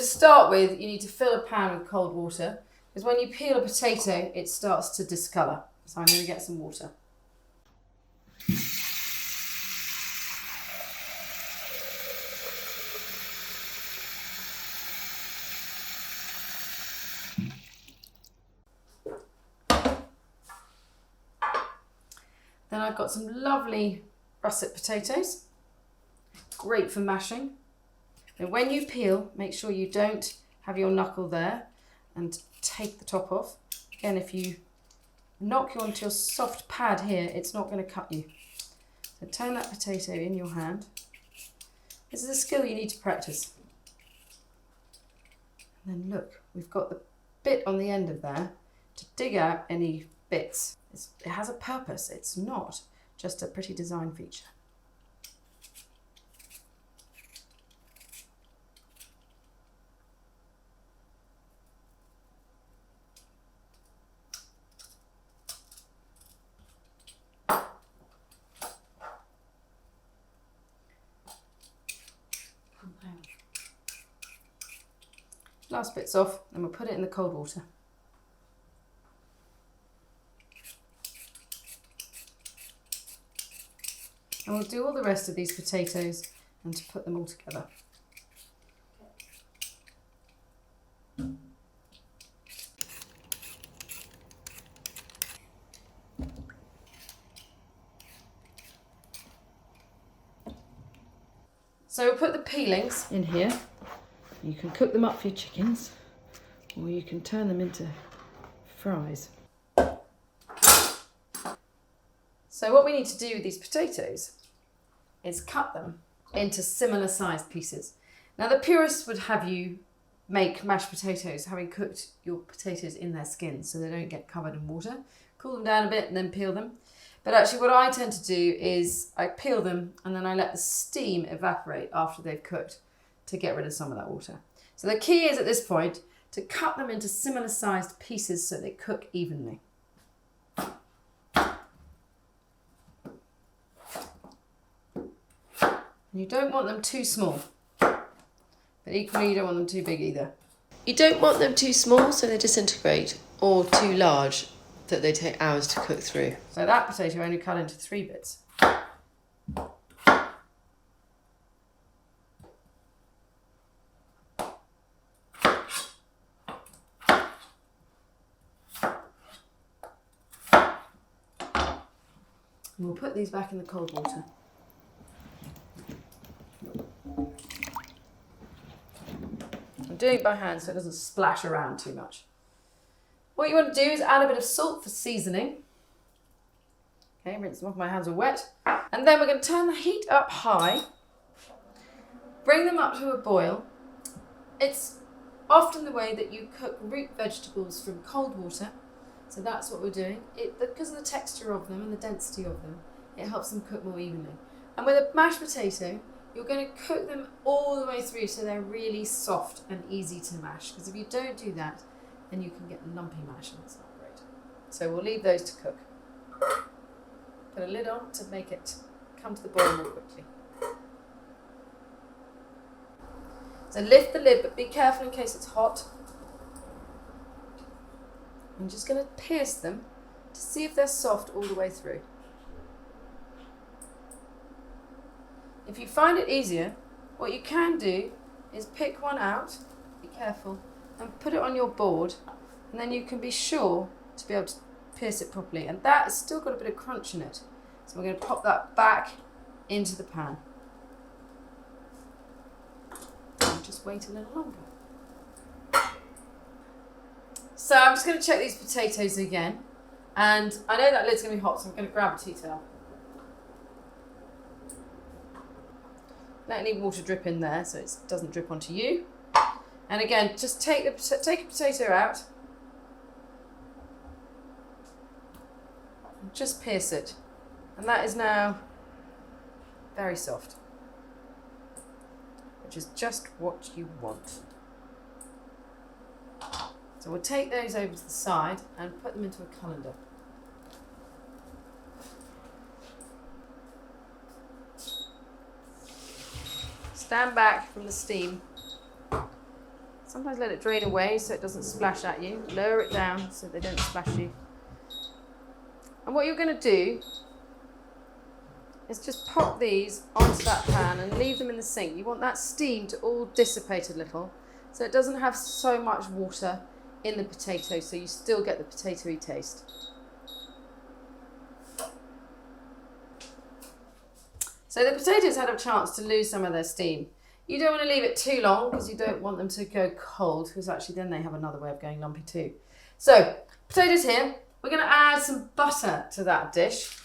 start with, you need to fill a pan with cold water, because when you peel a potato, it starts to discolour. So I'm going to get some water. Then I've got some lovely russet potatoes, great for mashing. And when you peel, make sure you don't have your knuckle there and take the top off. Again, if you knock you onto your soft pad here, it's not going to cut you. So turn that potato in your hand. This is a skill you need to practice. And then look, we've got the bit on the end of there to dig out any bits. It has a purpose. It's not just a pretty design feature. Last bit's off, and we'll put it in the cold water. And we'll do all the rest of these potatoes and to put them all together. So we'll put the peelings in here. You can cook them up for your chickens, or you can turn them into fries. So what we need to do with these potatoes is cut them into similar sized pieces. Now the purists would have you make mashed potatoes having cooked your potatoes in their skins so they don't get covered in water. Cool them down a bit and then peel them. But actually what I tend to do is I peel them and then I let the steam evaporate after they've cooked to get rid of some of that water. So the key is at this point to cut them into similar sized pieces so they cook evenly. You don't want them too small, but equally you don't want them too big either. You don't want them too small so they disintegrate, or too large that they take hours to cook through. So that potato I only cut into 3 bits. And we'll put these back in the cold water. I'm doing it by hand so it doesn't splash around too much. What you want to do is add a bit of salt for seasoning. Okay, rinse them off, my hands are wet. And then we're going to turn the heat up high. Bring them up to a boil. It's often the way that you cook root vegetables from cold water. So that's what we're doing. Because of the texture of them and the density of them, it helps them cook more evenly. And with a mashed potato, you're going to cook them all the way through so they're really soft and easy to mash. Because if you don't do that, then you can get lumpy mash and it's not great. So we'll leave those to cook. Put a lid on to make it come to the boil more quickly. So lift the lid, but be careful in case it's hot. I'm just going to pierce them to see if they're soft all the way through. If you find it easier, what you can do is pick one out, be careful, and put it on your board, and then you can be sure to be able to pierce it properly. And that has still got a bit of crunch in it. So we're going to pop that back into the pan. And just wait a little longer. So I'm just going to check these potatoes again. And I know that lid's going to be hot, so I'm going to grab a tea towel. Let any water drip in there so it doesn't drip onto you. And again, just take a potato out. And just pierce it. And that is now very soft, which is just what you want. So we'll take those over to the side and put them into a colander. Stand back from the steam Sometimes let it drain away so it doesn't splash at you. Lower it down so they don't splash you. And what you're going to do is just pop these onto that pan and leave them in the sink. You want that steam to all dissipate a little so it doesn't have so much water in the potato, so you still get the potatoey taste. So the potatoes had a chance to lose some of their steam. You don't want to leave it too long because you don't want them to go cold, because actually then they have another way of going lumpy too. So potatoes here, we're going to add some butter to that dish.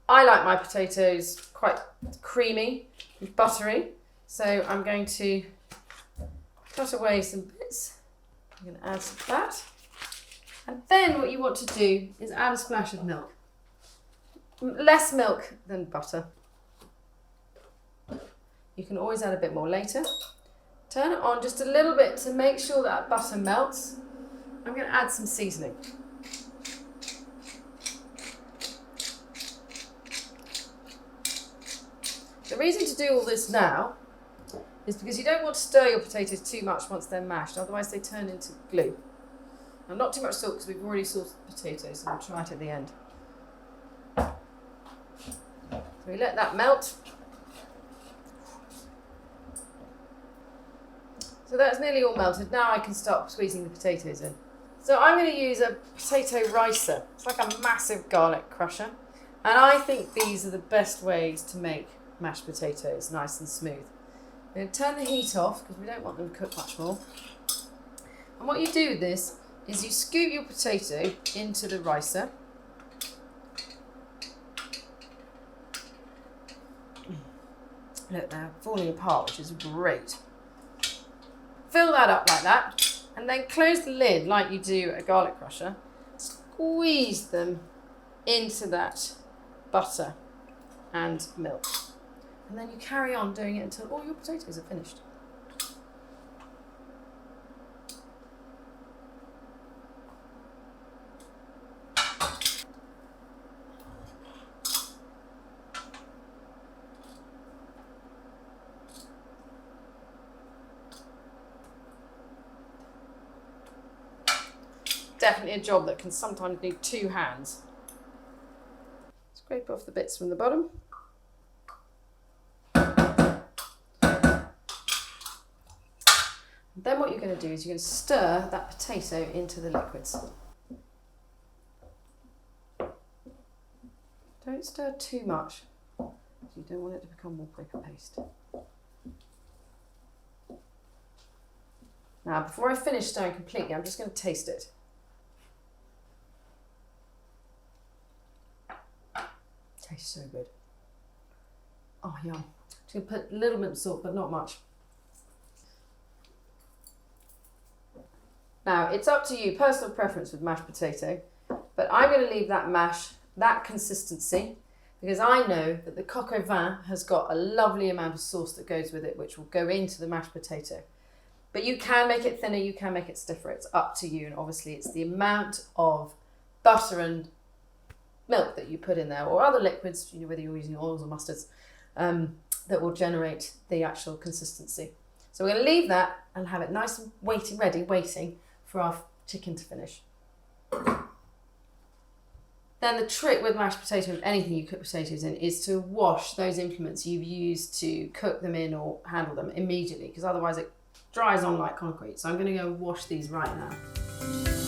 I like my potatoes quite creamy and buttery, so I'm going to cut away some bits. I'm going to add some of that. And then what you want to do is add a splash of milk. Less milk than butter. You can always add a bit more later. Turn it on just a little bit to make sure that butter melts. I'm going to add some seasoning. The reason to do all this now is because you don't want to stir your potatoes too much once they're mashed, otherwise they turn into glue. And not too much salt because we've already salted the potatoes, so we'll try it at the end. So we let that melt. So that's nearly all melted. Now I can start squeezing the potatoes in. So I'm going to use a potato ricer. It's like a massive garlic crusher. And I think these are the best ways to make mashed potatoes nice and smooth. We're going to turn the heat off because we don't want them to cook much more. And what you do with this is you scoop your potato into the ricer. Look, they're falling apart, which is great. Fill that up like that, and then close the lid like you do a garlic crusher. Squeeze them into that butter and milk. And then you carry on doing it until all your potatoes are finished. Definitely a job that can sometimes need two hands. Scrape off the bits from the bottom. Then what you're going to do is you're going to stir that potato into the liquids. Don't stir too much. You don't want it to become more paper paste. Now, before I finish stirring completely, I'm just going to taste it. Tastes so good. Oh, yum. Just going to put a little bit of salt, but not much. Now, it's up to you, personal preference with mashed potato, but I'm going to leave that mash, that consistency, because I know that the coq au vin has got a lovely amount of sauce that goes with it, which will go into the mashed potato. But you can make it thinner, you can make it stiffer, it's up to you, and obviously it's the amount of butter and milk that you put in there, or other liquids, you know, whether you're using oils or mustards, that will generate the actual consistency. So we're going to leave that and have it nice and waiting for our chicken to finish. Then the trick with mashed potatoes, anything you cook potatoes in, is to wash those implements you've used to cook them in or handle them immediately, because otherwise it dries on like concrete. So I'm going to go wash these right now.